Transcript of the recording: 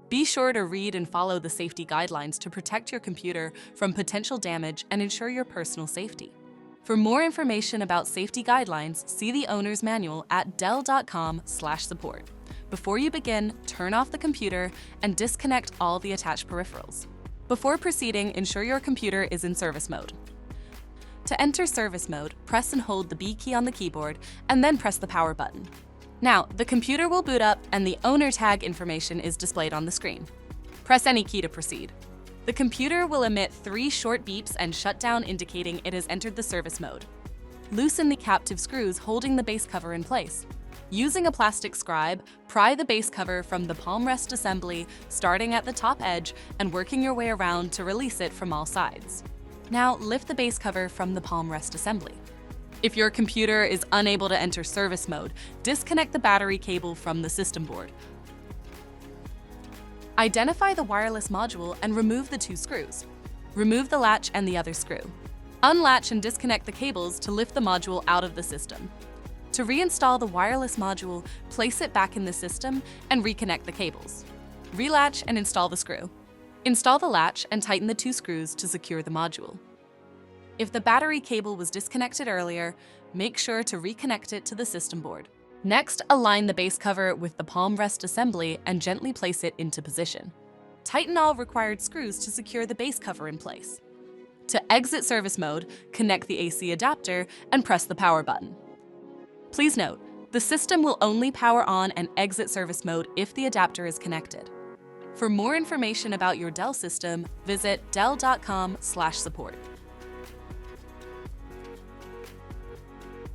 Be sure to read and follow the safety guidelines to protect your computer from potential damage and ensure your personal safety. For more information about safety guidelines, see the owner's manual at dell.com/support. Before you begin, turn off the computer and disconnect all the attached peripherals. Before proceeding, ensure your computer is in service mode. To enter service mode, press and hold the B key on the keyboard and then press the power button. Now, the computer will boot up and the owner tag information is displayed on the screen. Press any key to proceed. The computer will emit 3 short beeps and shut down, indicating it has entered the service mode. Loosen the captive screws holding the base cover in place. Using a plastic scribe, pry the base cover from the palm rest assembly, starting at the top edge and working your way around to release it from all sides. Now, lift the base cover from the palm rest assembly. If your computer is unable to enter service mode, disconnect the battery cable from the system board. Identify the wireless module and remove the 2 screws. Remove the latch and the other screw. Unlatch and disconnect the cables to lift the module out of the system. To reinstall the wireless module, place it back in the system and reconnect the cables. Relatch and install the screw. Install the latch and tighten the 2 screws to secure the module. If the battery cable was disconnected earlier, make sure to reconnect it to the system board. Next, align the base cover with the palm rest assembly and gently place it into position. Tighten all required screws to secure the base cover in place. To exit service mode, connect the AC adapter and press the power button. Please note, the system will only power on and exit service mode if the adapter is connected. For more information about your Dell system, visit dell.com/support.